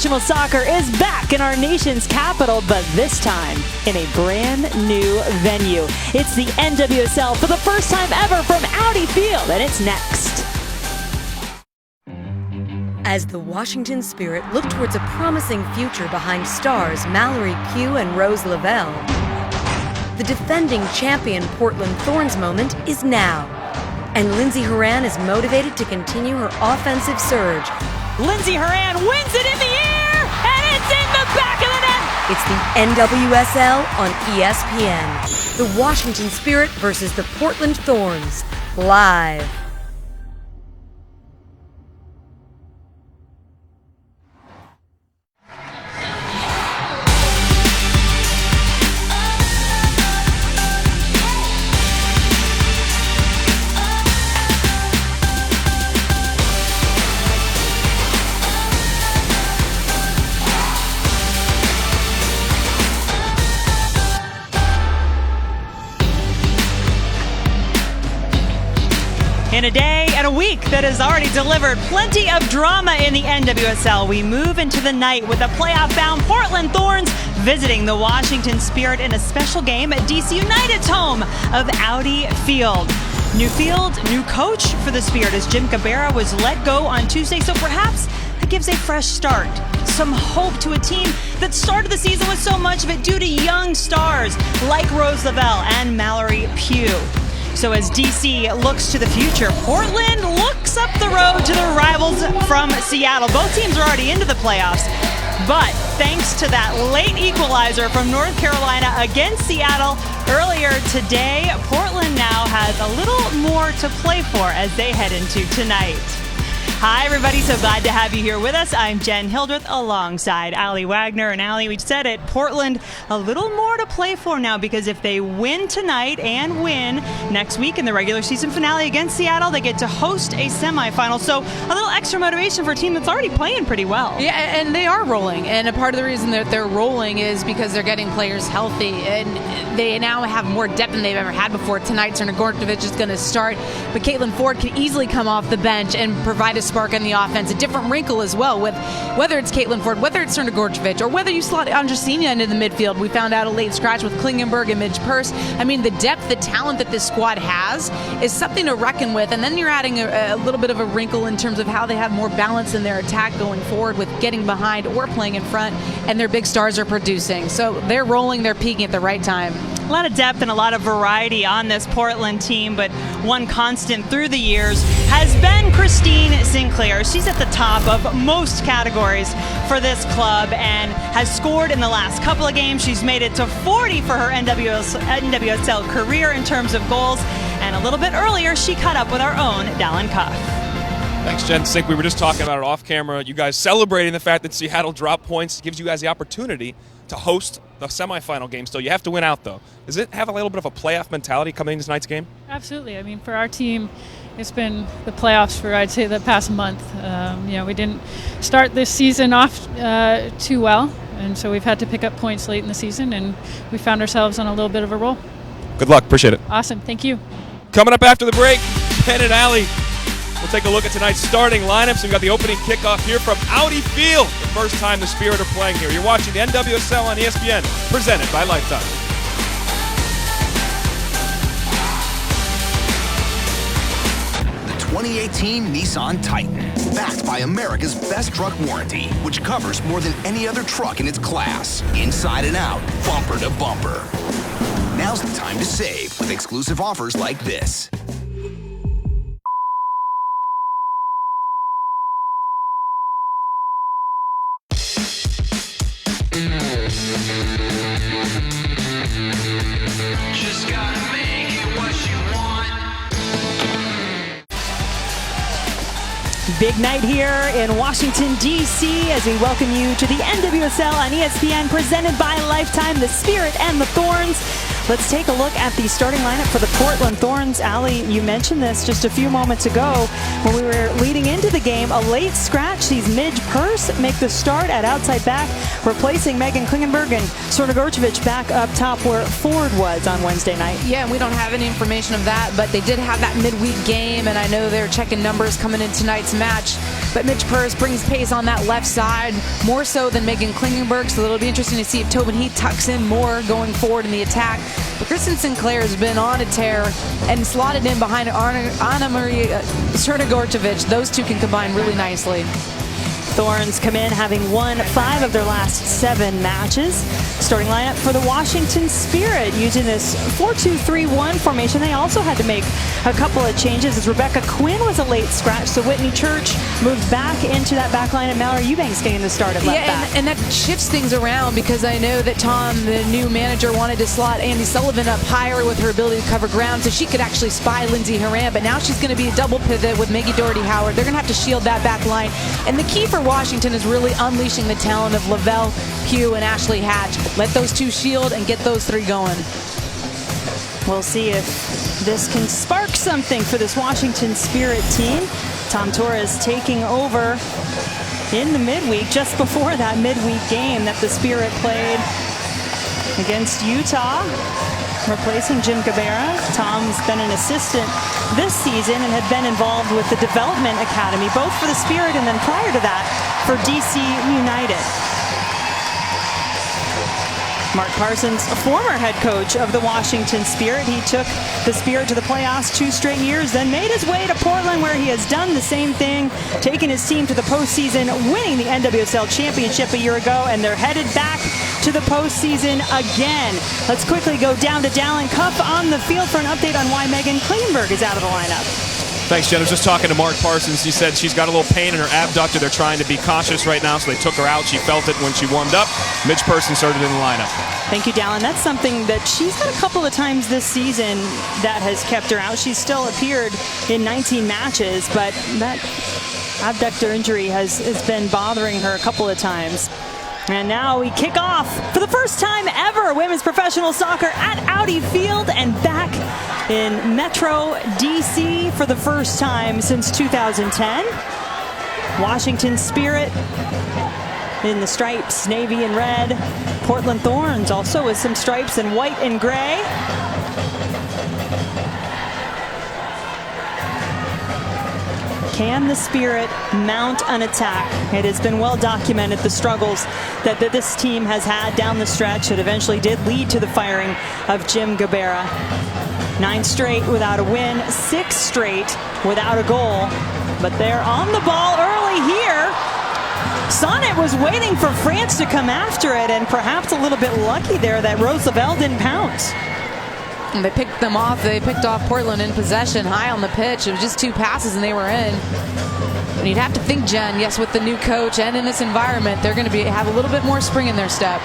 Professional soccer is back in our nation's capital, but this time in a brand new venue. It's the NWSL for the first time ever from Audi Field, and it's next. As the Washington Spirit look towards a promising future behind stars Mallory Pugh and Rose Lavelle, the defending champion Portland Thorns moment is now. And Lindsey Horan is motivated to continue her offensive surge. Lindsey Horan wins it in the air, and it's in the back of the net! It's the NWSL on ESPN. The Washington Spirit versus the Portland Thorns, live. In a day and a week that has already delivered plenty of drama in the NWSL, we move into the night with the playoff-bound Portland Thorns visiting the Washington Spirit in a special game at DC United's home of Audi Field. New field, new coach for the Spirit as Jim Cabrera was let go on Tuesday, so perhaps that gives a fresh start. Some hope to a team that started the season with so much of it due to young stars like Rose Lavelle and Mallory Pugh. So as DC looks to the future, Portland looks up the road to the rivals from Seattle. Both teams are already into the playoffs, but thanks to that late equalizer from North Carolina against Seattle earlier today, Portland now has a little more to play for as they head into tonight. Hi, everybody. So glad to have you here with us. I'm Jen Hildreth alongside Allie Wagner. And Allie, we said it, Portland a little more to play for now because if they win tonight and win next week in the regular season finale against Seattle, they get to host a semifinal. So a little extra motivation for a team that's already playing pretty well. Yeah, and they are rolling. And a part of the reason that they're rolling is because they're getting players healthy. And they now have more depth than they've ever had before. Tonight, Crnogorcevic is going to start. But Caitlin Ford can easily come off the bench and provide a spark in the offense, a different wrinkle as well, with whether it's Caitlin Ford, whether it's Crnogorcevic, or whether you slot Andresina into the midfield. We found out a late scratch with Klingenberg and Midge Purse. I mean, the depth, the talent that this squad has is something to reckon with, and then you're adding a little bit of a wrinkle in terms of how they have more balance in their attack going forward with getting behind or playing in front, and their big stars are producing. So they're rolling, they're peaking at the right time. A lot of depth and a lot of variety on this Portland team, but one constant through the years has been Christine Sinclair. She's at the top of most categories for this club and has scored in the last couple of games. She's made it to 40 for her NWSL career in terms of goals, and a little bit earlier she caught up with our own Dallin Cuff. Thanks, Jen. Sink, we were just talking about it off camera. You guys celebrating the fact that Seattle dropped points gives you guys the opportunity to host the semifinal game. Still, you have to win out, though. Does it have a little bit of a playoff mentality coming into tonight's game? Absolutely. I mean, for our team, it's been the playoffs for, I'd say, the past month. We didn't start this season off too well, and so we've had to pick up points late in the season, and we found ourselves on a little bit of a roll. Good luck. Appreciate it. Awesome. Thank you. Coming up after the break, Pen and Allie. We'll take a look at tonight's starting lineups. We've got the opening kickoff here from Audi Field. The first time the Spirit are playing here. You're watching the NWSL on ESPN, presented by Lifetime. The 2018 Nissan Titan, backed by America's best truck warranty, which covers more than any other truck in its class, inside and out, bumper to bumper. Now's the time to save with exclusive offers like this. Just gotta make it what you want. Big night here in Washington, D.C. as we welcome you to the NWSL on ESPN, presented by Lifetime, the Spirit and the Thorns. Let's take a look at the starting lineup for the Portland Thorns. Allie, you mentioned this just a few moments ago when we were leading into the game. A late scratch sees Midge Purse make the start at outside back, replacing Megan Klingenberg, and Sornogorchevich back up top where Ford was on Wednesday night. Yeah, and we don't have any information of that, but they did have that midweek game, and I know they're checking numbers coming in tonight's match. But Midge Purse brings pace on that left side, more so than Megan Klingenberg, so it'll be interesting to see if Tobin Heath tucks in more going forward in the attack. But Kristen Sinclair has been on a tear and slotted in behind Anna Marie Sornogorchevich. Those two can combine really nicely. Thorns come in having won 5 of their last 7 matches. Starting lineup for the Washington Spirit using this 4-2-3-1 formation. They also had to make a couple of changes as Rebecca Quinn was a late scratch, so Whitney Church moved back into that back line and Mallory Eubanks getting the start at left back. And that shifts things around because I know that Tom, the new manager, wanted to slot Andy Sullivan up higher with her ability to cover ground so she could actually spy Lindsay Horan, but now she's going to be a double pivot with Maggie Doherty-Howard. They're going to have to shield that back line, and the key for Washington is really unleashing the talent of Lavelle Pugh and Ashley Hatch. Let those two shield and get those 3 going. We'll see if this can spark something for this Washington Spirit team. Tom Torres taking over in the midweek, just before that midweek game that the Spirit played against Utah, replacing Jim Gabera. Tom's been an assistant this season and had been involved with the Development Academy, both for the Spirit and then prior to that for DC United. Mark Parsons, a former head coach of the Washington Spirit. He took the Spirit to the playoffs 2 straight years, then made his way to Portland, where he has done the same thing, taking his team to the postseason, winning the NWSL championship a year ago, and they're headed back to the postseason again. Let's quickly go down to Dallin Cuff on the field for an update on why Megan Klingenberg is out of the lineup. Thanks, Jen. I was just talking to Mark Parsons. He said she's got a little pain in her abductor. They're trying to be cautious right now, so they took her out. She felt it when she warmed up. Midge Purse inserted in the lineup. Thank you, Dallin. That's something that she's had a couple of times this season that has kept her out. She's still appeared in 19 matches, but that abductor injury has been bothering her a couple of times. And now we kick off for the first time ever women's professional soccer at Audi Field and back in Metro DC for the first time since 2010. Washington Spirit in the stripes, navy and red. Portland Thorns also with some stripes in white and gray. Can the Spirit mount an attack? It has been well documented, the struggles that this team has had down the stretch that eventually did lead to the firing of Jim Gabera. 9 straight without a win, 6 straight without a goal, but they're on the ball early here. Sonnet was waiting for France to come after it, and perhaps a little bit lucky there that Rose Lavelle didn't pounce. And they picked them off. They picked off Portland in possession, high on the pitch. It was just 2 passes and they were in. And you'd have to think, Jen, yes, with the new coach and in this environment, they're going to have a little bit more spring in their step.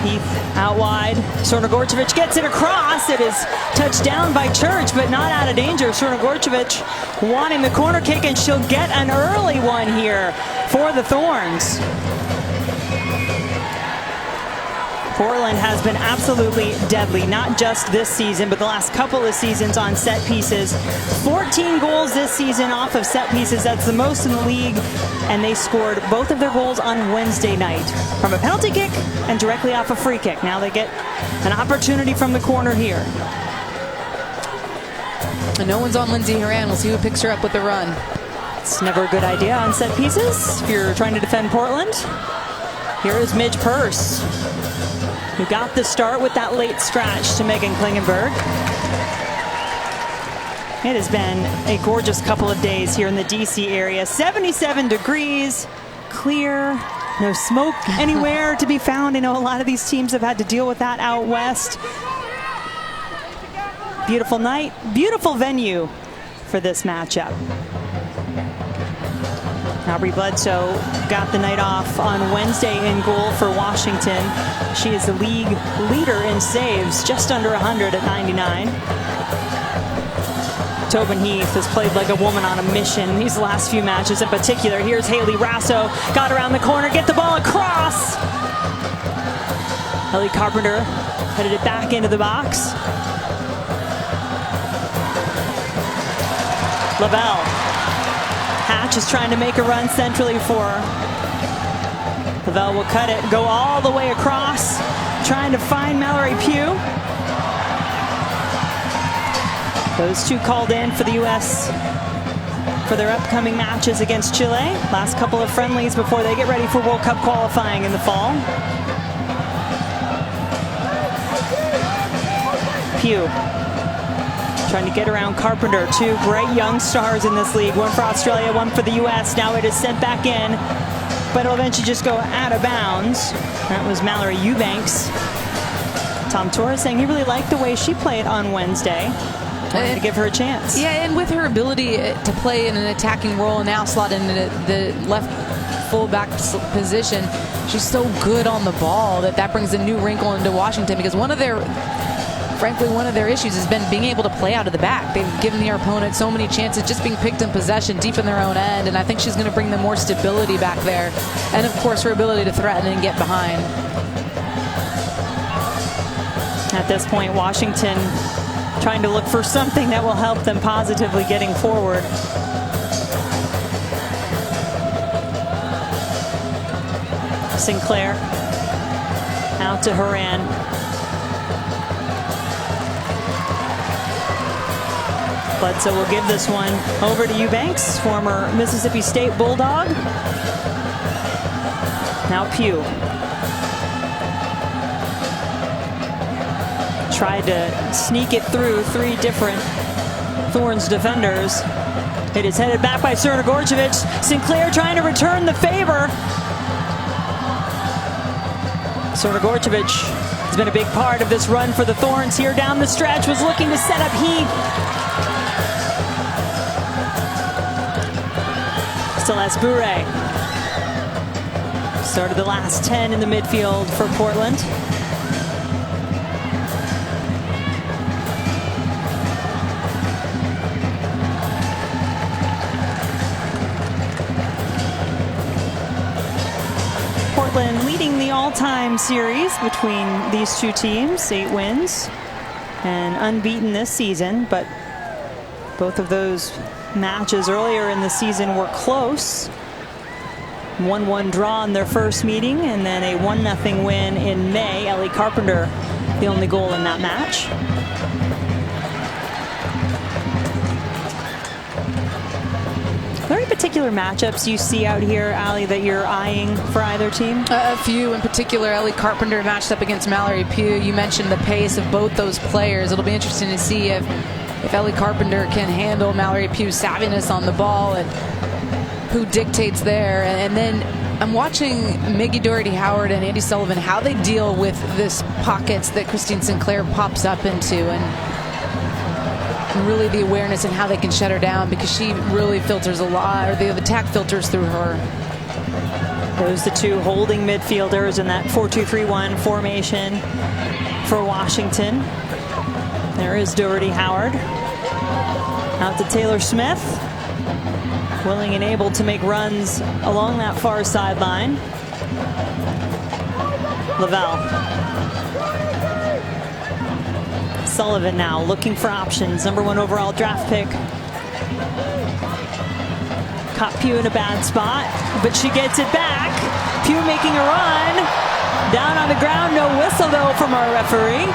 Heath out wide. Sornogorchevich gets it across. It is touched down by Church, but not out of danger. Sornogorchevich wanting the corner kick, and she'll get an early one here for the Thorns. Portland has been absolutely deadly, not just this season, but the last couple of seasons on set pieces. 14 goals this season off of set pieces. That's the most in the league. And they scored both of their goals on Wednesday night from a penalty kick and directly off a free kick. Now they get an opportunity from the corner here. And no one's on Lindsay Horan. We'll see who picks her up with the run. It's never a good idea on set pieces if you're trying to defend Portland. Here is Midge Purse, who got the start with that late scratch to Megan Klingenberg. It has been a gorgeous couple of days here in the DC area. 77 degrees, clear, no smoke anywhere to be found. I know a lot of these teams have had to deal with that out west. Beautiful night, beautiful venue for this matchup. Aubrey Bledsoe got the night off on Wednesday in goal for Washington. She is the league leader in saves, just under 100 at 99. Tobin Heath has played like a woman on a mission these last few matches in particular. Here's Haley Rasso, got around the corner, get the ball across. Ellie Carpenter Headed it back into the box. Lavelle. Hatch is trying to make a run centrally for her. Lavelle will cut it, go all the way across, trying to find Mallory Pugh. Those two called in for the U.S. for their upcoming matches against Chile. Last couple of friendlies before they get ready for World Cup qualifying in the fall. Pugh trying to get around Carpenter. Two bright young stars in this league. One for Australia, one for the U.S. Now it is sent back in, but it'll eventually just go out of bounds. That was Mallory Eubanks. Tom Torres saying he really liked the way she played on Wednesday. Wanted to give her a chance. Yeah, and with her ability to play in an attacking role and now slot into the left fullback position, she's so good on the ball that brings a new wrinkle into Washington, because frankly, one of their issues has been being able to play out of the back. They've given their opponent so many chances just being picked in possession deep in their own end, and I think she's going to bring them more stability back there. And, of course, her ability to threaten and get behind. At this point, Washington trying to look for something that will help them positively getting forward. Sinclair out to Horan. Bledsoe will give this one over to Eubanks, former Mississippi State Bulldog. Now Pugh. Tried to sneak it through three different Thorns defenders. It is headed back by Gorcevic. Sinclair trying to return the favor. Gorcevic has been a big part of this run for the Thorns here down the stretch. Was looking to set up Heath. Celeste Bure started the last 10 in the midfield for Portland. Portland leading the all-time series between these two teams, 8 wins and unbeaten this season, but both of those matches earlier in the season were close. 1-1 draw in their first meeting, and then a 1-0 win in May. Ellie Carpenter, the only goal in that match. Are there any particular matchups you see out here, Allie, that you're eyeing for either team? A few in particular. Ellie Carpenter matched up against Mallory Pugh. You mentioned the pace of both those players. It'll be interesting to see if Ellie Carpenter can handle Mallory Pugh's savviness on the ball and who dictates there. And then I'm watching Miggy Doherty-Howard and Andy Sullivan, how they deal with this pockets that Christine Sinclair pops up into, and really the awareness and how they can shut her down, because she really filters a lot, or the attack filters through her. Those the two holding midfielders in that 4-2-3-1 formation for Washington. There is Doherty-Howard. Out to Taylor Smith. Willing and able to make runs along that far sideline. Lavelle. Sullivan now looking for options. #1 overall draft pick. Caught Pugh in a bad spot, but she gets it back. Pugh making a run. Down on the ground, no whistle though from our referee.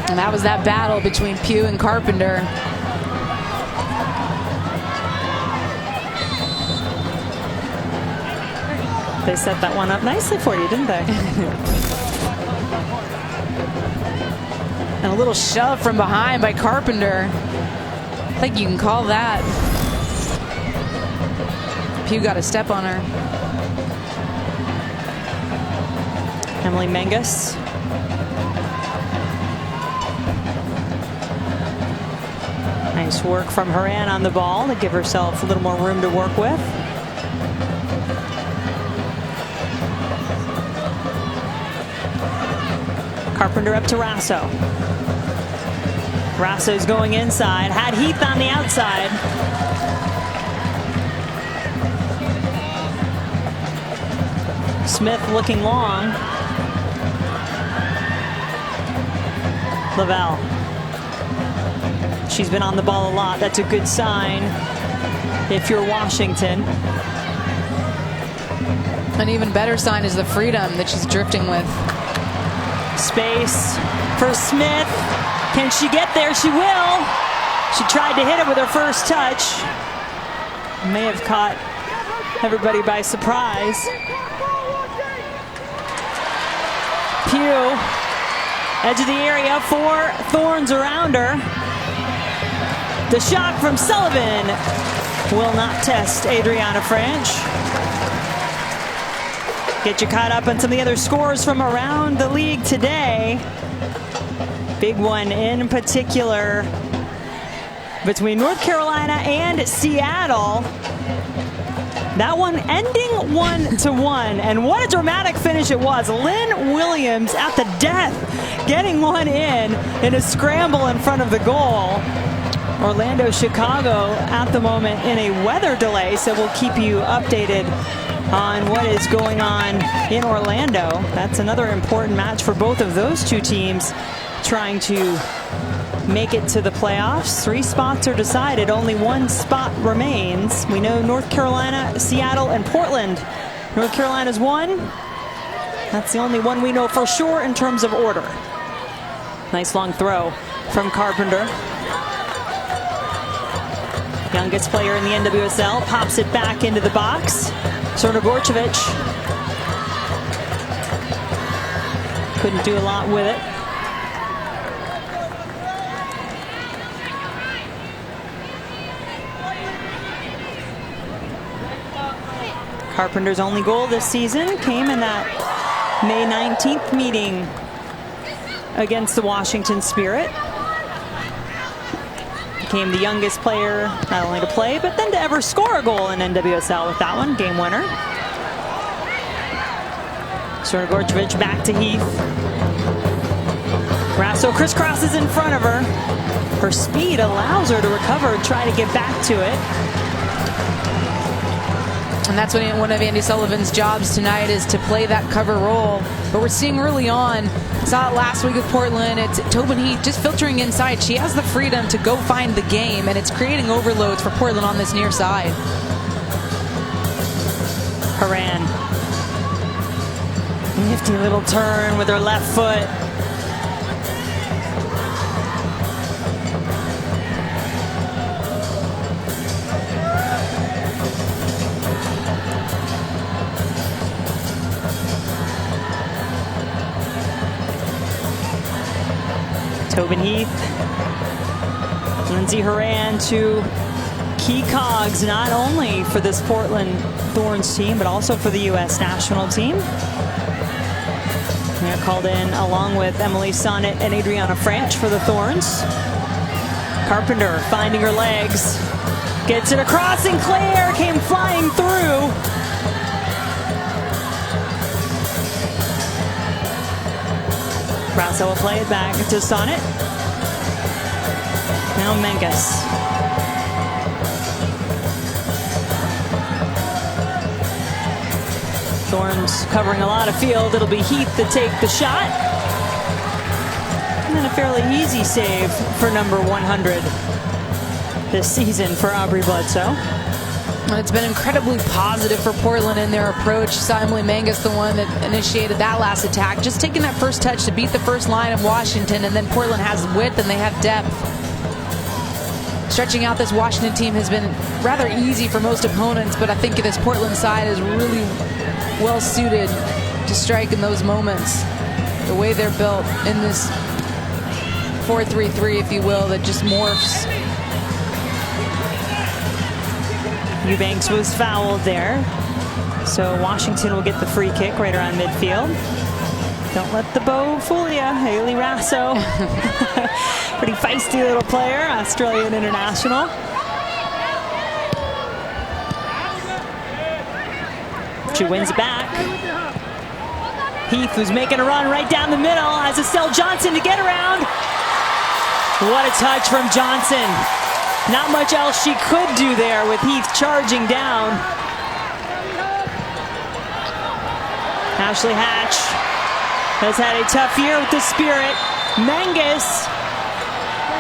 And that was that battle between Pugh and Carpenter. They set that one up nicely for you, didn't they? And a little shove from behind by Carpenter. I think you can call that. Pugh got a step on her. Emily Menges. Nice work from Horan on the ball to give herself a little more room to work with. Carpenter up to Rasso. Rasso's going inside. Had Heath on the outside. Smith looking long. Lavelle. She's been on the ball a lot. That's a good sign if you're Washington. An even better sign is the freedom that she's drifting with. Space for Smith. Can she get there? She will. She tried to hit it with her first touch. May have caught everybody by surprise. Pugh, edge of the area for Thorns around her. The shot from Sullivan will not test Adriana Franch. Get you caught up on some of the other scores from around the league today. Big one in particular between North Carolina and Seattle. That one ending 1-1, and what a dramatic finish it was. Lynn Williams at the death, getting one in a scramble in front of the goal. Orlando, Chicago at the moment in a weather delay, so we'll keep you updated on what is going on in Orlando. That's another important match for both of those two teams trying to make it to the playoffs. 3 spots are decided, only 1 spot remains. We know North Carolina, Seattle, and Portland. North Carolina's 1. That's the only one we know for sure in terms of order. Nice long throw from Carpenter. Youngest player in the NWSL pops it back into the box. Sorna Gorcevic couldn't do a lot with it. Carpenter's only goal this season came in that May 19th meeting against the Washington Spirit. Became the youngest player not only to play, but then to ever score a goal in NWSL with that one, game winner. Sorna Gorcevic back to Heath. Rasso crisscrosses in front of her. Her speed allows her to recover and try to get back to it. And that's one of Andy Sullivan's jobs tonight, is to play that cover role. But we're seeing early on, saw it last week with Portland, it's Tobin Heath just filtering inside. She has the freedom to go find the game, and it's creating overloads for Portland on this near side. Horan. Nifty little turn with her left foot. Tobin Heath, Lindsey Horan, 2 key cogs, not only for this Portland Thorns team, but also for the U.S. national team. They're called in along with Emily Sonnet and Adriana Franch for the Thorns. Carpenter finding her legs, gets it across, and Claire came flying through. Rasso will play it back to Sonnet. Now Menges. Thorns covering a lot of field. It'll be Heath to take the shot. And then a fairly easy save for number 100 this season for Aubrey Bledsoe. It's been incredibly positive for Portland in their approach. Saw Emily Menges, the one that initiated that last attack, just taking that first touch to beat the first line of Washington, and then Portland has width and they have depth. Stretching out this Washington team has been rather easy for most opponents, but I think this Portland side is really well suited to strike in those moments. The way they're built in this 4-3-3, if you will, that just morphs. Eubanks was fouled there, so Washington will get the free kick right around midfield. Don't let the bow fool you, Haley Rasso. Pretty feisty little player, Australian international. She wins it back. Heath was making a run right down the middle, has Estelle Johnson to get around. What a touch from Johnson. Not much else she could do there with Heath charging down. Ashley Hatch has had a tough year with the Spirit. Menges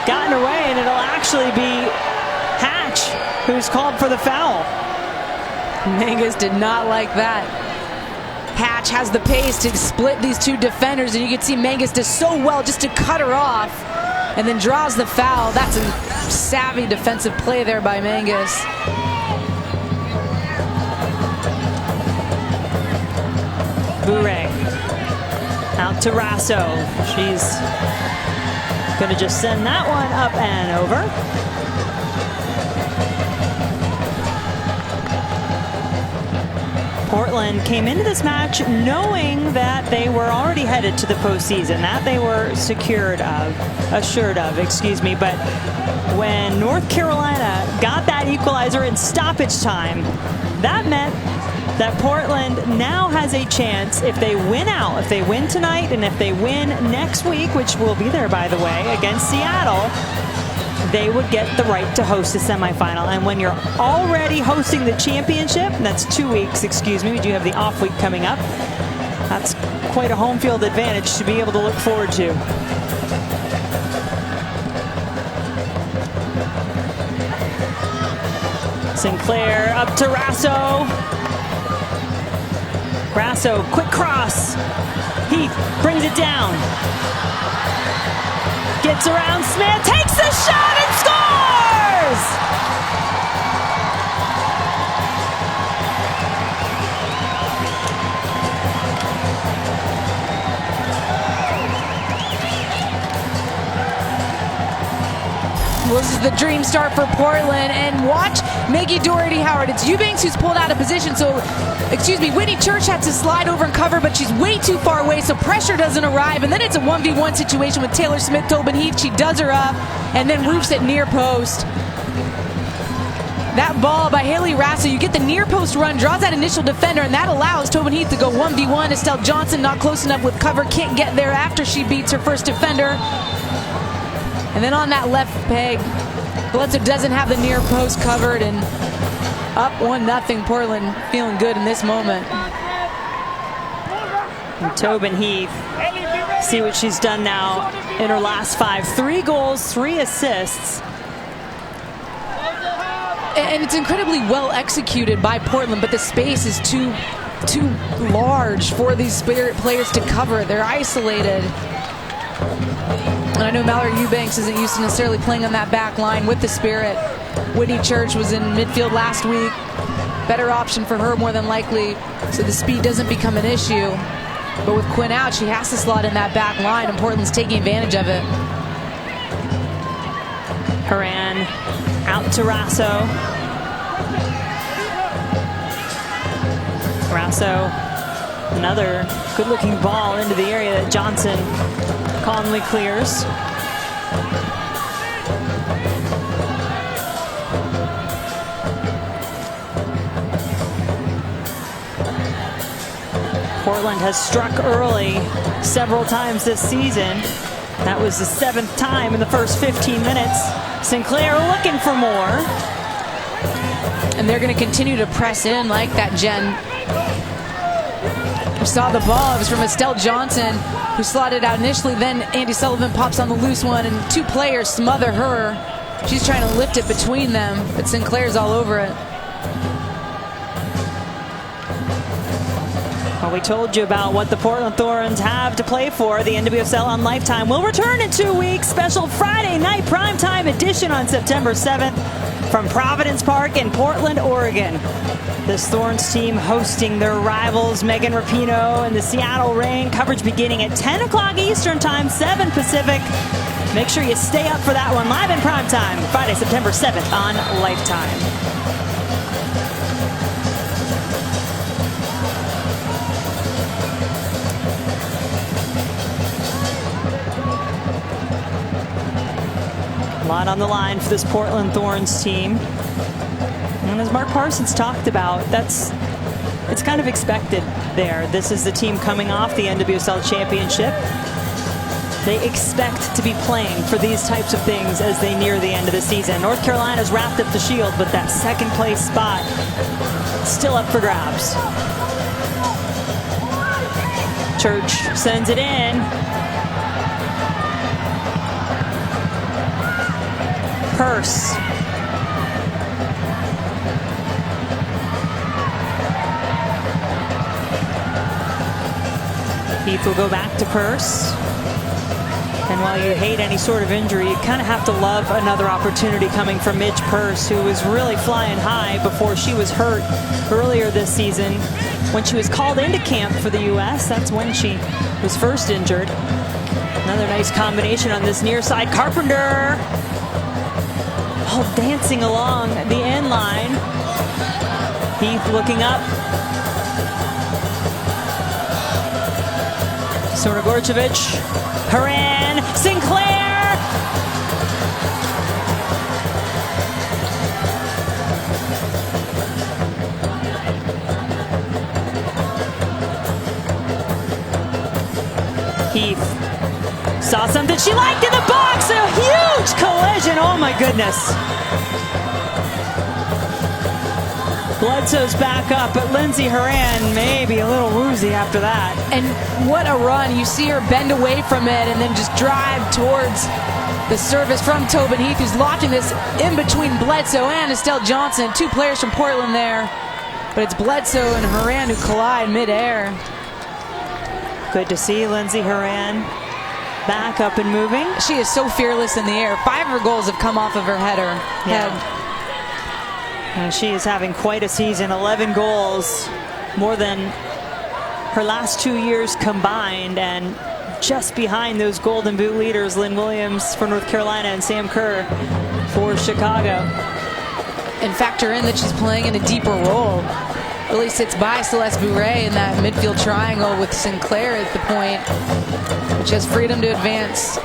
gotten away, and it'll actually be Hatch who's called for the foul. Menges did not like that. Hatch has the pace to split these two defenders, and you can see Menges does so well just to cut her off and then draws the foul. That's a savvy defensive play there by Menges. Bure out to Rasso. She's going to just send that one up and over. Portland came into this match knowing that they were already headed to the postseason, that they were assured of, excuse me. But when North Carolina got that equalizer in stoppage time, that meant that Portland now has a chance, if they win out, if they win tonight and if they win next week, which will be there, by the way, against Seattle, they would get the right to host the semifinal. And when you're already hosting the championship, and that's 2 weeks, excuse me, we do have the off week coming up, that's quite a home field advantage to be able to look forward to. Sinclair up to Rasso. Rasso, quick cross. Heath brings it down. Gets around Smith, takes the shot and scores! Well, this is the dream start for Portland, and watch Maggie Doherty-Howard. It's Eubanks who's pulled out of position, Whitney Church had to slide over and cover, but she's way too far away, so pressure doesn't arrive, and then it's a 1v1 situation with Taylor Smith, Tobin Heath. She does her up, and then roofs it near post. That ball by Haley Rasso, you get the near post run, draws that initial defender, and that allows Tobin Heath to go 1v1. Estelle Johnson not close enough with cover, can't get there after she beats her first defender. And then on that left peg, Bledsoe doesn't have the near post covered, and up 1-0. Portland feeling good in this moment. And Tobin Heath, see what she's done now in her last 5. 3 goals, 3 assists. And it's incredibly well executed by Portland, but the space is too large for these Spirit players to cover. They're isolated. And I know Mallory Eubanks isn't used to necessarily playing on that back line with the Spirit. Whitney Church was in midfield last week. Better option for her more than likely, so the speed doesn't become an issue. But with Quinn out, she has to slot in that back line, and Portland's taking advantage of it. Horan out to Rasso. Rasso, another good-looking ball into the area that Johnson calmly clears. Portland has struck early several times this season. That was the 7th time in the first 15 minutes. Sinclair looking for more. And they're going to continue to press in like that, Jen. We saw the ball. It was from Estelle Johnson, who slotted out initially. Then Andy Sullivan pops on the loose one, and 2 players smother her. She's trying to lift it between them, but Sinclair's all over it. Well, we told you about what the Portland Thorns have to play for. The NWSL on Lifetime will return in 2 weeks. Special Friday night primetime edition on September 7th from Providence Park in Portland, Oregon. This Thorns team hosting their rivals Megan Rapinoe and the Seattle Reign. Coverage beginning at 10 o'clock Eastern Time, 7 Pacific. Make sure you stay up for that one live in primetime Friday, September 7th on Lifetime. A lot on the line for this Portland Thorns team. And as Mark Parsons talked about, it's kind of expected there. This is the team coming off the NWSL championship. They expect to be playing for these types of things as they near the end of the season. North Carolina's wrapped up the Shield, but that 2nd place spot still up for grabs. Church sends it in. Purse. Heath will go back to Purse. And while you hate any sort of injury, you kind of have to love another opportunity coming from Midge Purse, who was really flying high before she was hurt earlier this season. When she was called into camp for the U.S., that's when she was first injured. Another nice combination on this near side. Carpenter all dancing along the end line. Heath looking up. Sorogorchevich, Haran, Sinclair. Heath saw something she liked in the box. A huge collision. Oh my goodness. Bledsoe's back up, but Lindsey Horan may be a little woozy after that. And what a run. You see her bend away from it and then just drive towards the service from Tobin Heath, who's lofting this in between Bledsoe and Estelle Johnson. Two players from Portland there. But it's Bledsoe and Horan who collide midair. Good to see Lindsey Horan back up and moving. She is so fearless in the air. 5 of her goals have come off of her header. And she is having quite a season. 11 goals, more than her last 2 years combined, and just behind those Golden Boot leaders, Lynn Williams for North Carolina and Sam Kerr for Chicago. And factor in that she's playing in a deeper role. Really sits by Celeste Bourret in that midfield triangle with Sinclair at the point, which has freedom to advance.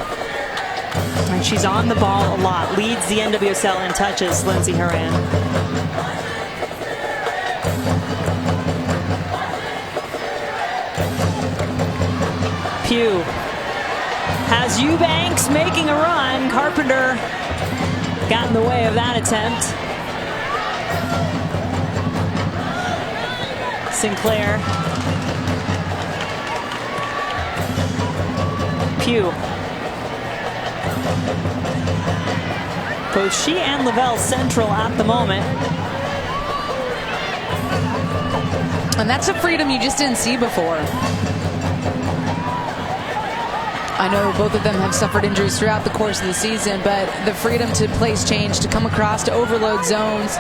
And she's on the ball a lot. Leads the NWSL in touches, Lindsey Horan. Pugh has Eubanks making a run. Carpenter got in the way of that attempt. Sinclair. Pugh. Both she and Lavelle central at the moment. And that's a freedom you just didn't see before. I know both of them have suffered injuries throughout the course of the season, but the freedom to place change, to come across, to overload zones,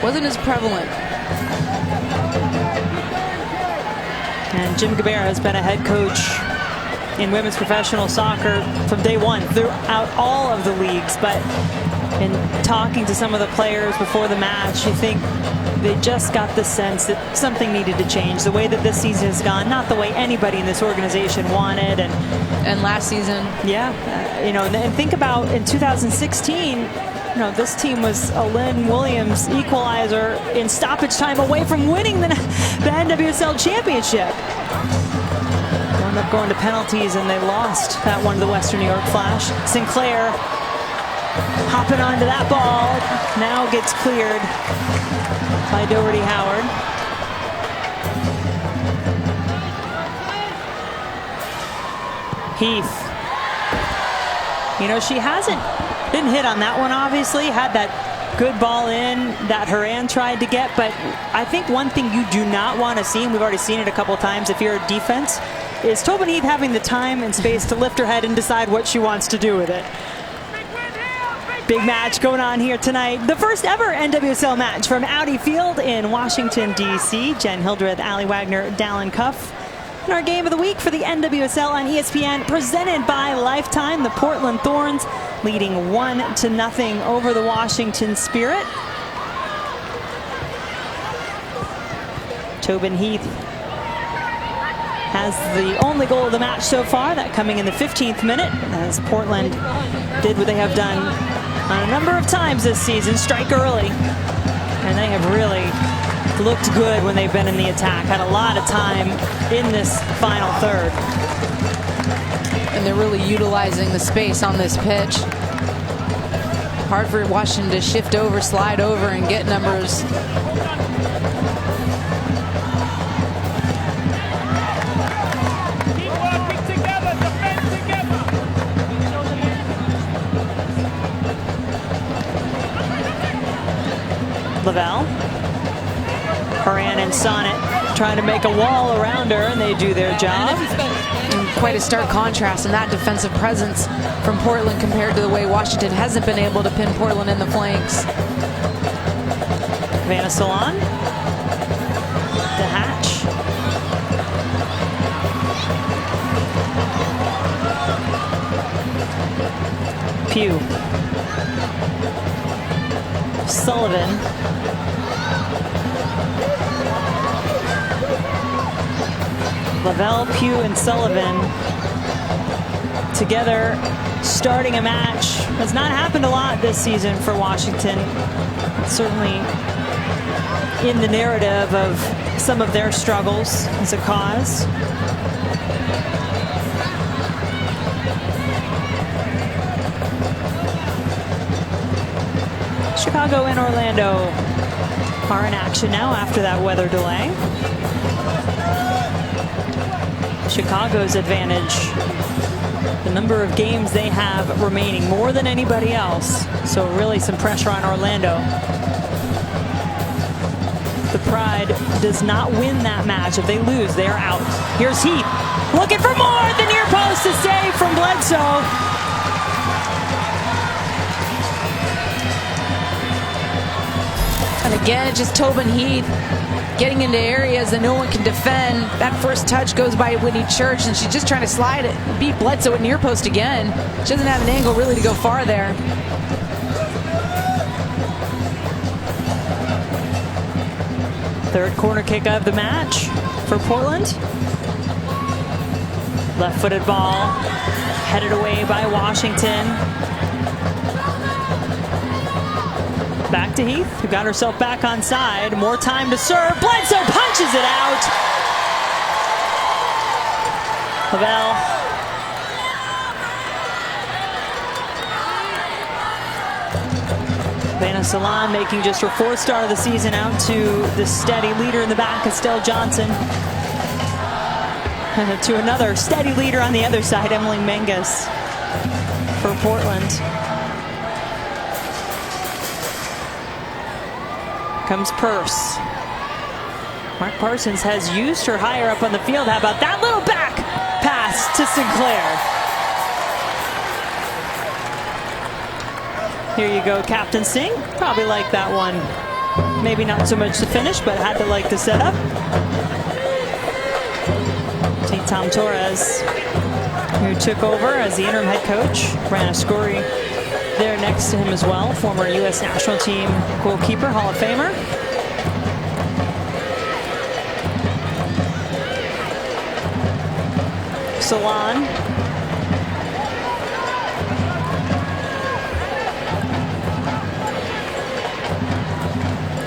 wasn't as prevalent. And Jim Gabera has been a head coach in women's professional soccer from day one throughout all of the leagues, but in talking to some of the players before the match, you think they just got the sense that something needed to change. The way that this season has gone, not the way anybody in this organization wanted. And last season. Yeah, you know, and think about in 2016, you know, this team was a Lynn Williams equalizer in stoppage time away from winning the NWSL championship. Wound up going to penalties and they lost that one to the Western New York Flash. Sinclair hopping onto that ball, now gets cleared by Doherty Howard. Heath. You know, she didn't hit on that one, obviously. Had that good ball in that Horan tried to get, but I think one thing you do not want to see, and we've already seen it a couple times if you're a defense, is Tobin Heath having the time and space to lift her head and decide what she wants to do with it. Big match going on here tonight. The first ever NWSL match from Audi Field in Washington, D.C. Jen Hildreth, Allie Wagner, Dallin Cuff. And our game of the week for the NWSL on ESPN, presented by Lifetime. The Portland Thorns leading 1-0 over the Washington Spirit. Tobin Heath has the only goal of the match so far, that coming in the 15th minute, as Portland did what they have done on a number of times this season, strike early. And they have really looked good when they've been in the attack. Had a lot of time in this final third. And they're really utilizing the space on this pitch. Hard for Washington to shift over, slide over, and get numbers. Lavelle. Horan and Sonnet trying to make a wall around her, and they do their job. And quite a stark contrast in that defensive presence from Portland compared to the way Washington hasn't been able to pin Portland in the flanks. Vanna Salon. The hatch. Pugh. Sullivan. Lavelle, Pugh, and Sullivan together starting a match. Has not happened a lot this season for Washington. It's certainly in the narrative of some of their struggles as a cause. Chicago and Orlando are in action now after that weather delay. Chicago's advantage, the number of games they have remaining, more than anybody else. So really some pressure on Orlando. The Pride does not win that match. If they lose, they are out. Here's Heath looking for more. The near post is saved from Bledsoe. And again, it's just Tobin Heath getting into areas that no one can defend. That first touch goes by Whitney Church, and she's just trying to slide it, beat Bledsoe at near post again. She doesn't have an angle really to go far there. Third corner kick of the match for Portland. Left-footed ball headed away by Washington. Back to Heath, who got herself back on side. More time to serve. Bledsoe punches it out. Lavelle. Vanna Salon making just her fourth start of the season out to the steady leader in the back, Estelle Johnson. To another steady leader on the other side, Emily Menges for Portland. Comes Purse. Mark Parsons has used her higher up on the field. How about that little back pass to Sinclair? Here you go, Captain Singh. Probably like that one. Maybe not so much the finish, but had to like the setup. St. Tom Torres, who took over as the interim head coach. Rana Scori there next to him as well, former U.S. national team goalkeeper, Hall of Famer. Salon.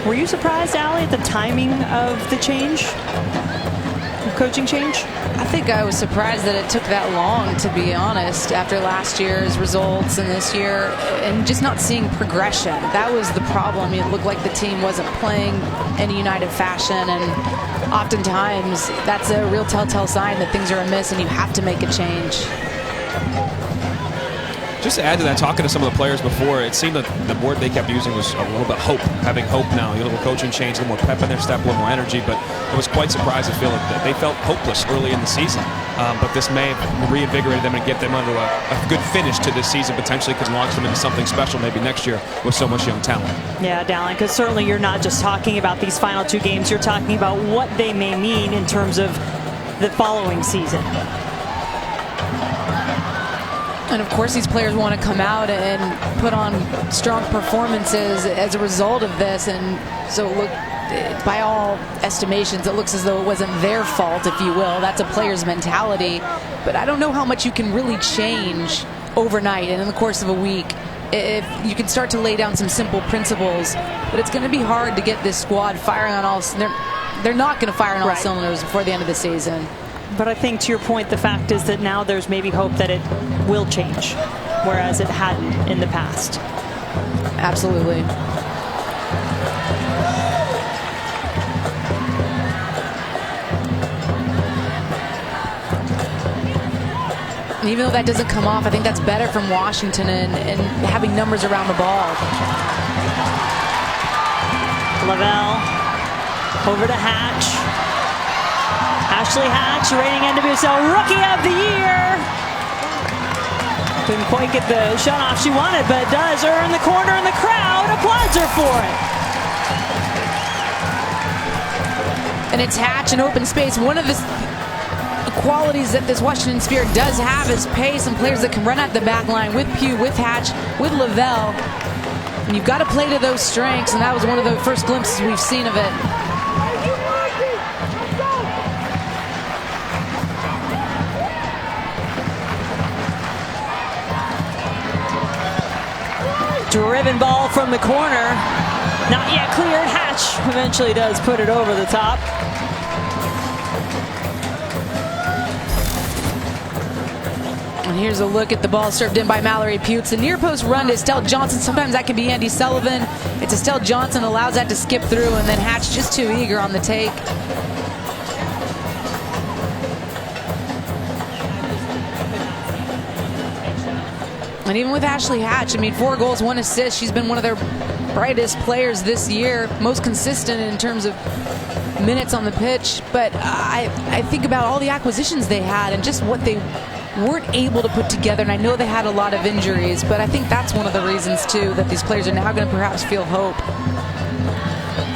Were you surprised, Allie, at the timing of the change? The coaching change? I think I was surprised that it took that long, to be honest, after last year's results and this year, and just not seeing progression. That was the problem. It looked like the team wasn't playing in a united fashion, and oftentimes that's a real telltale sign that things are amiss and you have to make a change. Just to add to that, talking to some of the players before, it seemed that the word they kept using was a little bit hope, having hope now. A little coaching change, a little more pep in their step, a little more energy, but I was quite surprised to feel that they felt hopeless early in the season. But this may have reinvigorated them and get them under a good finish to this season, potentially could launch them into something special maybe next year with so much young talent. Yeah, Dallin, because certainly you're not just talking about these final two games, you're talking about what they may mean in terms of the following season. And of course these players want to come out and put on strong performances as a result of this, and so look, by all estimations, it looks as though it wasn't their fault, if you will. That's a player's mentality, but I don't know how much you can really change overnight and in the course of a week. If you can start to lay down some simple principles, but it's going to be hard to get this squad firing on all. They're not going to fire on all cylinders before the end of the season. But I think to your point, the fact is that now there's maybe hope that it will change, whereas it hadn't in the past. Absolutely. And even though that doesn't come off, I think that's better from Washington and having numbers around the ball. Lavelle over to Hatch. Ashley Hatch, reigning NWSL Rookie of the Year. Couldn't quite get the shot off she wanted, but does earn the corner, and the crowd applauds her for it. And it's Hatch in open space. One of the qualities that this Washington Spirit does have is pace and players that can run at the back line with Pugh, with Hatch, with Lavelle. And you've got to play to those strengths, and that was one of the first glimpses we've seen of it. Driven ball from the corner. Not yet cleared. Hatch eventually does put it over the top. And here's a look at the ball served in by Mallory Pugh. It's a near post run to Estelle Johnson. Sometimes that can be Andy Sullivan. It's Estelle Johnson, allows that to skip through, and then Hatch just too eager on the take. And even with Ashley Hatch, I mean, 4 goals, 1 assist. She's been one of their brightest players this year, most consistent in terms of minutes on the pitch. But I think about all the acquisitions they had and just what they weren't able to put together. And I know they had a lot of injuries, but I think that's one of the reasons, too, that these players are now going to perhaps feel hope.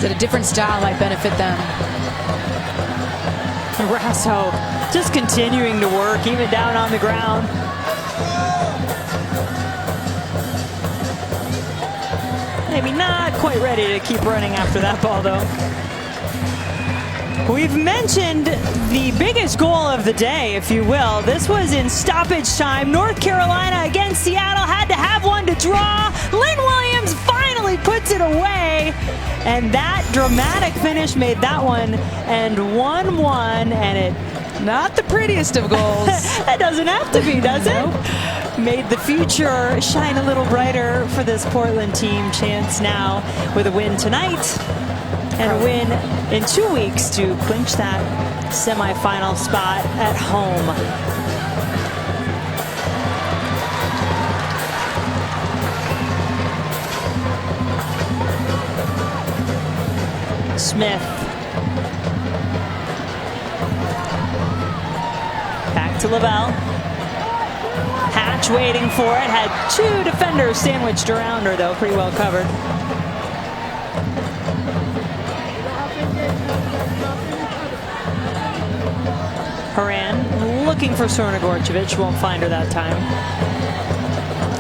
That a different style might benefit them. Rasso just continuing to work, even down on the ground. Maybe not quite ready to keep running after that ball, though. We've mentioned the biggest goal of the day, if you will. This was in stoppage time. North Carolina against Seattle had to have one to draw. Lynn Williams finally puts it away. And that dramatic finish made that one end 1-1. And it, not the prettiest of goals. It doesn't have to be, does it? Made the future shine a little brighter for this Portland team. Chance now with a win tonight and a win in 2 weeks to clinch that semifinal spot at home. Smith. Back to Lavelle. Hatch waiting for it. Had 2 defenders sandwiched around her, though. Pretty well covered. Haran looking for Sorna Gorchevich. Won't find her that time.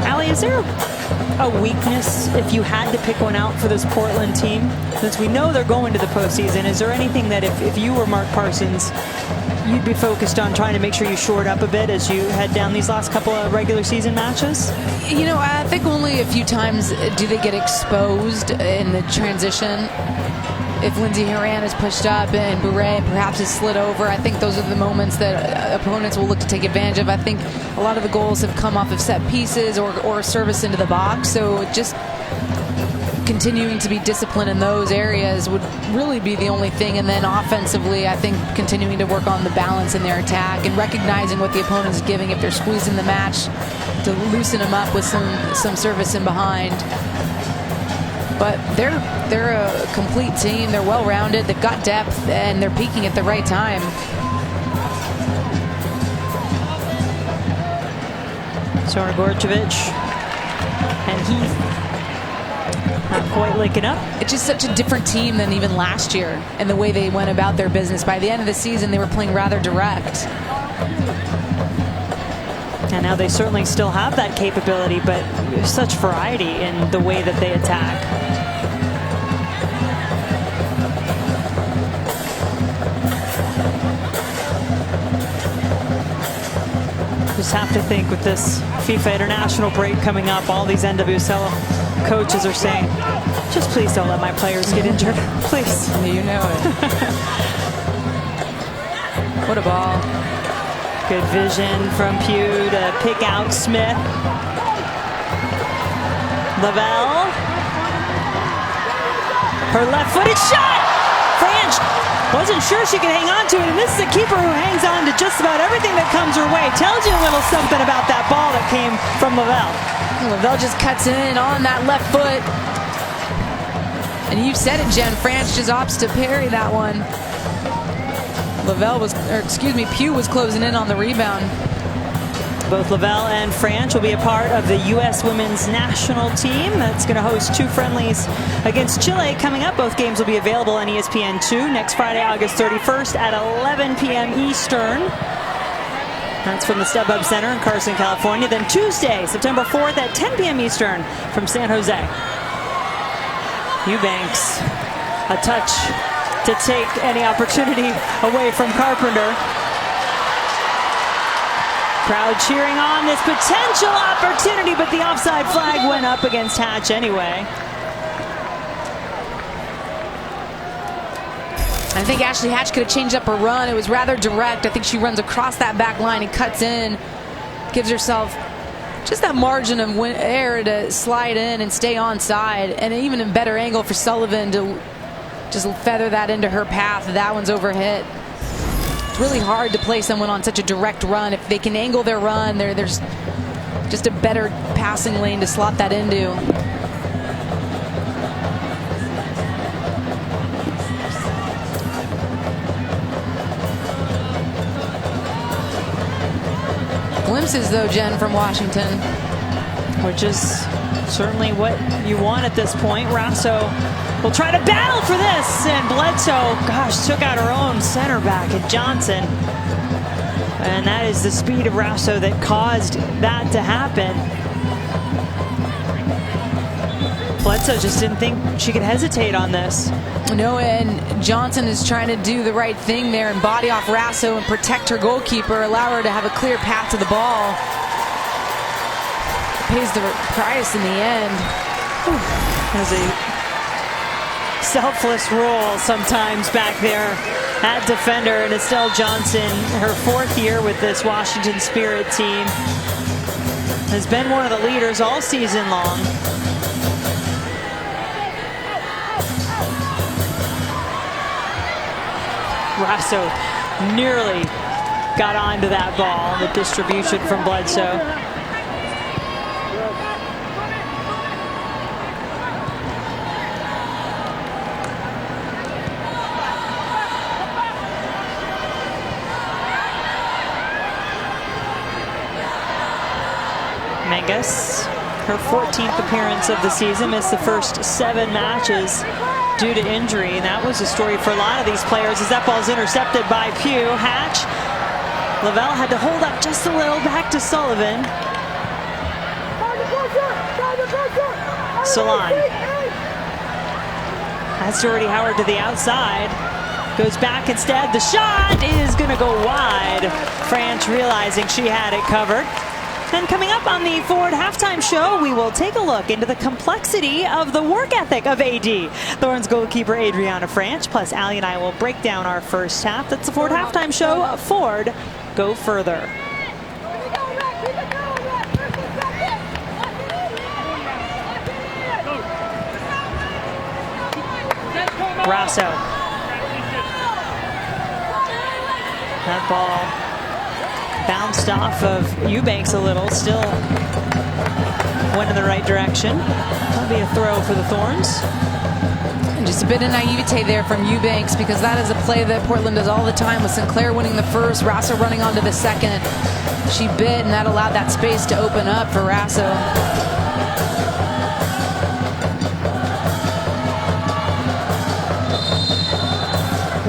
Allie, is there a weakness if you had to pick one out for this Portland team? Since we know they're going to the postseason, is there anything that if you were Mark Parsons, you'd be focused on trying to make sure you shore it up a bit as you head down these last couple of regular season matches? You know, I think only a few times do they get exposed in the transition. If Lindsey Horan is pushed up and Bure perhaps is slid over, I think those are the moments that opponents will look to take advantage of. I think a lot of the goals have come off of set pieces or service into the box, so just continuing to be disciplined in those areas would really be the only thing. And then offensively, I think continuing to work on the balance in their attack and recognizing what the opponent is giving if they're squeezing the match, to loosen them up with some service in behind. But they're a complete team. They're well-rounded. They've got depth, and they're peaking at the right time. Sorna Gorchevich and Heath not quite linking up. It's just such a different team than even last year and the way they went about their business. By the end of the season, they were playing rather direct. And now they certainly still have that capability, but there's such variety in the way that they attack. Just have to think with this FIFA international break coming up, all these NWSL coaches are saying, just please don't let my players get injured. Please. You know it. What a ball. Good vision from Pugh to pick out Smith. Lavelle. Her left-footed shot! Franch wasn't sure she could hang on to it, and this is a keeper who hangs on to just about everything that comes her way. Tells you a little something about that ball that came from Lavelle. Lavelle just cuts in on that left foot. And you said it, Jen. France just opts to parry that one. Pugh was closing in on the rebound. Both Lavelle and France will be a part of the U.S. women's national team that's going to host 2 friendlies against Chile coming up. Both games will be available on ESPN2 next Friday, August 31st at 11 p.m. Eastern. That's from the StubHub Center in Carson, California. Then Tuesday, September 4th at 10 p.m. Eastern from San Jose. Eubanks, a touch to take any opportunity away from Carpenter. Crowd cheering on this potential opportunity, but the offside flag went up against Hatch anyway. I think Ashley Hatch could have changed up her run. It was rather direct. I think she runs across that back line and cuts in, gives herself just that margin of air to slide in and stay onside, and even a better angle for Sullivan to just feather that into her path. That one's overhit. It's really hard to play someone on such a direct run. If they can angle their run, there's just a better passing lane to slot that into. Glimpses, though, Jen, from Washington. Which is certainly what you want at this point. Rasso will try to battle for this, and Bledsoe, gosh, took out her own center back at Johnson. And that is the speed of Rasso that caused that to happen. Bledsoe just didn't think she could hesitate on this. No, and Johnson is trying to do the right thing there and body off Rasso and protect her goalkeeper, allow her to have a clear path to the ball. Pays the price in the end. There's a selfless role sometimes back there at defender, and Estelle Johnson, her 4th year with this Washington Spirit team, has been one of the leaders all season long. Rasso nearly got onto that ball. The distribution from Bledsoe. Menges, her 14th appearance of the season, missed the first 7 matches due to injury, and that was a story for a lot of these players as that ball's intercepted by Pugh. Hatch, Lavelle had to hold up just a little, back to Sullivan. Salon. That's Doherty Howard to the outside. Goes back instead. The shot is going to go wide. France realizing she had it covered. And coming up on the Ford Halftime Show, we will take a look into the complexity of the work ethic of AD. Thorns goalkeeper Adriana Franch, plus Allie and I will break down our first half. That's the Ford Halftime Show. Ford, go further. Rasso. That ball bounced off of Eubanks a little, still went in the right direction. That'll be a throw for the Thorns. And just a bit of naivete there from Eubanks, because that is a play that Portland does all the time, with Sinclair winning the first, Rasso running onto the second. She bit, and that allowed that space to open up for Rasso.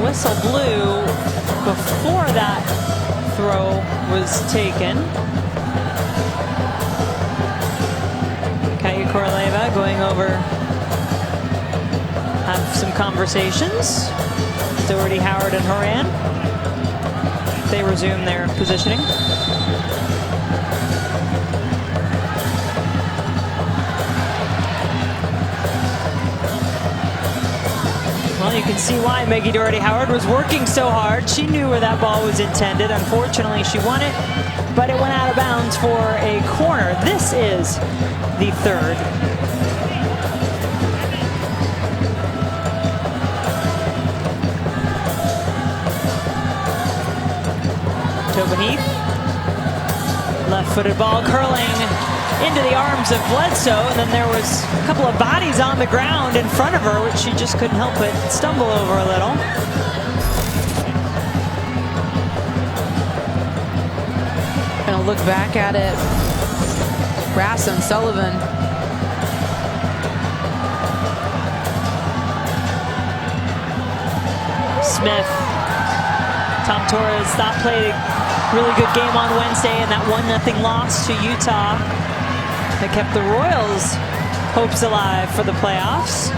Whistle blew before that throw was taken. Kaya Koroleva going over, have some conversations. Doherty Howard and Horan. They resume their positioning. Well, you can see why Maggie Doherty Howard was working so hard. She knew where that ball was intended. Unfortunately, she won it, but it went out of bounds for a corner. This is the third. Tobin Heath, left-footed ball curling into the arms of Bledsoe, and then there was a couple of bodies on the ground in front of her, which she just couldn't help but stumble over a little. Gonna look back at it. Rasso and Sullivan. Smith. Tom Torres played a really good game on Wednesday in that 1-0 loss to Utah that kept the Royals' hopes alive for the playoffs.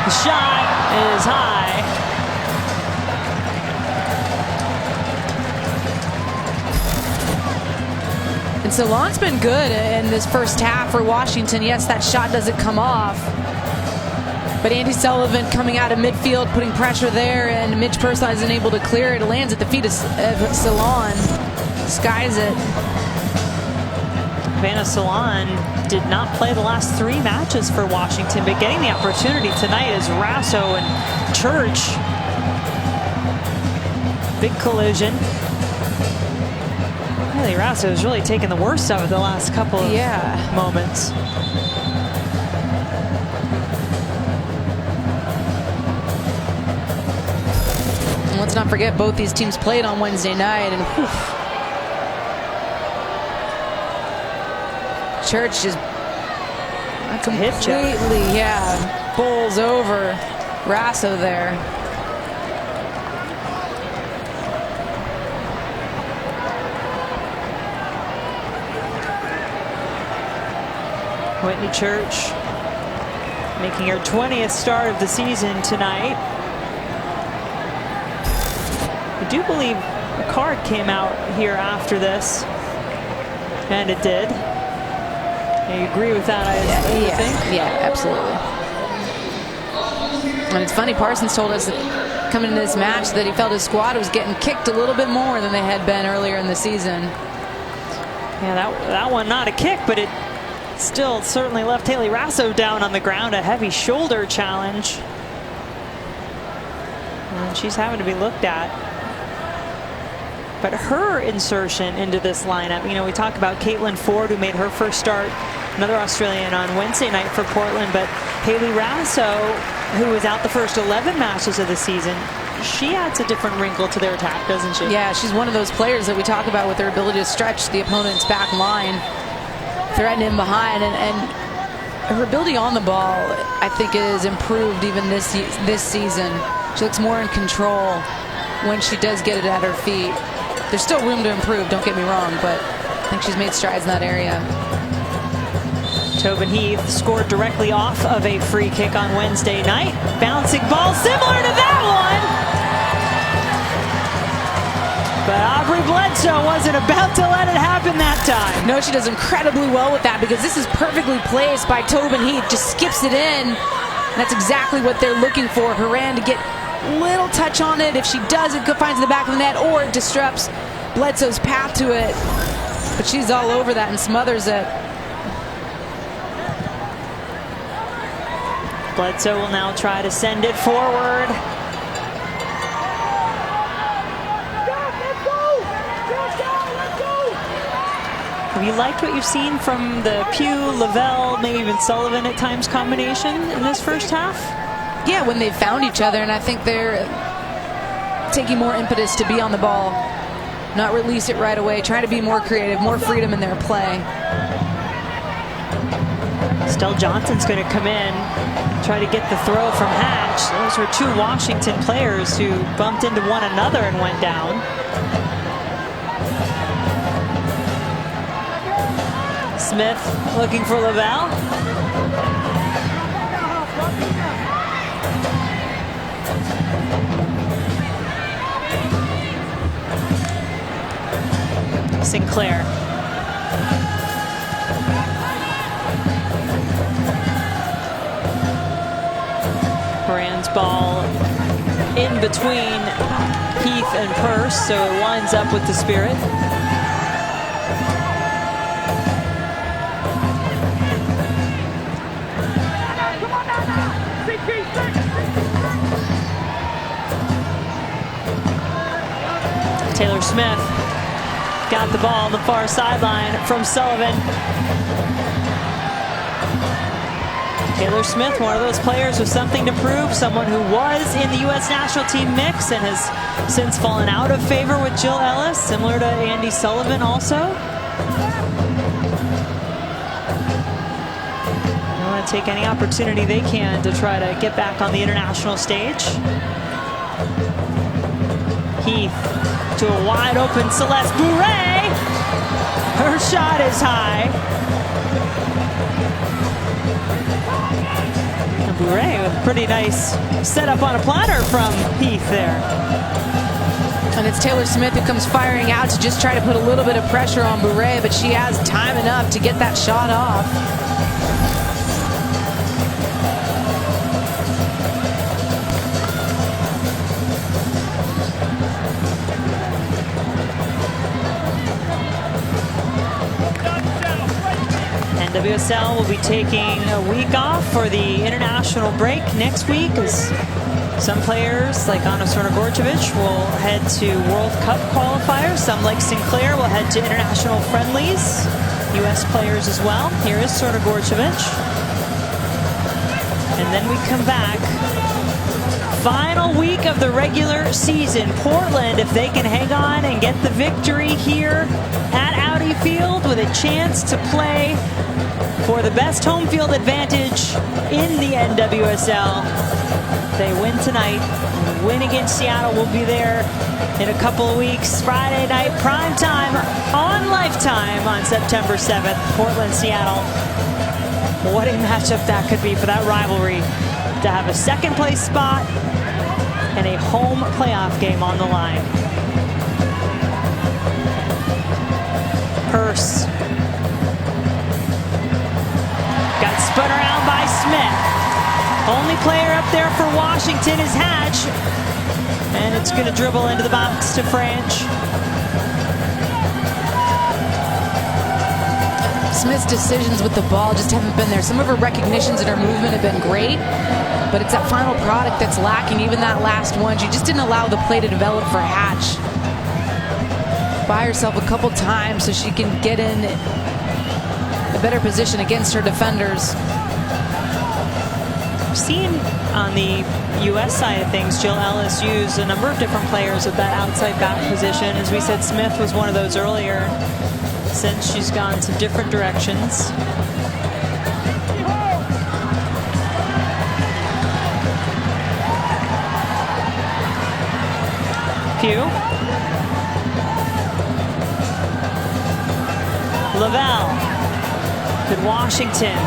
The shot is high. And Salon's been good in this first half for Washington. Yes, that shot doesn't come off. But Andy Sullivan coming out of midfield, putting pressure there, and Mitch Purcell isn't able to clear it. It lands at the feet of Salon. Skies it. Vanna Salon did not play the last 3 matches for Washington, but getting the opportunity tonight is Rasso and Church. Big collision. Really, Rasso has really taken the worst of it the last couple of moments. And let's not forget, both these teams played on Wednesday night, and Church just completely, bowls over Rasso there. Whitney Church making her 20th start of the season tonight. I do believe a card came out here after this, and it did. You agree with that, I think? Yeah, absolutely. And it's funny, Parsons told us that coming into this match that he felt his squad was getting kicked a little bit more than they had been earlier in the season. Yeah, that one not a kick, but it still certainly left Haley Rasso down on the ground. A heavy shoulder challenge. And she's having to be looked at. But her insertion into this lineup, you know, we talk about Caitlin Ford, who made her first start, another Australian, on Wednesday night for Portland. But Haley Rasso, who was out the first 11 matches of the season, she adds a different wrinkle to their attack, doesn't she? Yeah, she's one of those players that we talk about with her ability to stretch the opponent's back line, threaten him behind, and her ability on the ball, I think, is improved even this season. She looks more in control when she does get it at her feet. There's still room to improve, don't get me wrong, but I think she's made strides in that area. Tobin Heath scored directly off of a free kick on Wednesday night. Bouncing ball similar to that one. But Aubrey Bledsoe wasn't about to let it happen that time. No, she does incredibly well with that, because this is perfectly placed by Tobin Heath. Just skips it in. And that's exactly what they're looking for. Horan to get little touch on it. If she does, it finds the back of the net, or it disrupts Bledsoe's path to it. But she's all over that and smothers it. Bledsoe will now try to send it forward. Have you liked what you've seen from the Pugh, Lavelle, maybe even Sullivan at times combination in this first half? Yeah, when they've found each other, and I think they're taking more impetus to be on the ball, not release it right away, try to be more creative, more freedom in their play. Stell Johnson's going to come in, try to get the throw from Hatch. Those were 2 Washington players who bumped into one another and went down. Smith looking for Lavelle. Sinclair. Horan's ball in between Heath and Purse, so it winds up with the Spirit. Taylor Smith got the ball on the far sideline from Sullivan. Taylor Smith, one of those players with something to prove, someone who was in the U.S. national team mix and has since fallen out of favor with Jill Ellis, similar to Andy Sullivan also. They want to take any opportunity they can to try to get back on the international stage. Heath to a wide open Celeste Bourret. Her shot is high. And Bourret with a pretty nice setup on a platter from Heath there. And it's Taylor Smith who comes firing out to just try to put a little bit of pressure on Bourret, but she has time enough to get that shot off. NWSL will be taking a week off for the international break next week, as some players like Anna Sornogorcevic will head to World Cup qualifiers. Some like Sinclair will head to international friendlies. U.S. players as well. Here is Sornogorcevic. And then we come back. Final week of the regular season. Portland, if they can hang on and get the victory here at Audi Field, with a chance to play for the best home field advantage in the NWSL. They win tonight, win against Seattle. We'll be there in a couple of weeks. Friday night, prime time on Lifetime on September 7th, Portland, Seattle. What a matchup that could be for that rivalry, to have a second place spot and a home playoff game on the line. Purse got spun around by Smith. Only player up there for Washington is Hatch, and it's going to dribble into the box to Franch. Smith's decisions with the ball just haven't been there. Some of her recognitions and her movement have been great, but it's that final product that's lacking. Even that last one, she just didn't allow the play to develop for Hatch. By herself a couple times so she can get in a better position against her defenders. We've seen on the U.S. side of things, Jill Ellis use a number of different players with that outside back position. As we said, Smith was one of those earlier. Since she's gone some different directions. Pugh. Lavelle. Could Washington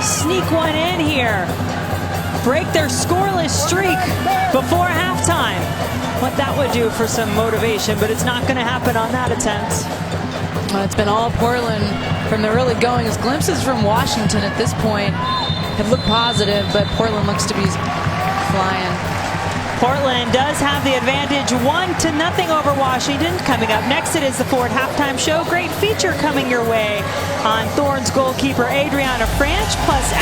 sneak one in here? Break their scoreless streak before halftime. What that would do for some motivation, but it's not going to happen on that attempt. It's been all Portland from the early goings. Glimpses from Washington at this point have looked positive, but Portland looks to be flying. Portland does have the advantage 1-0 over Washington. Coming up next, it is the Ford Halftime Show. Great feature coming your way on Thorns goalkeeper Adriana Franch, plus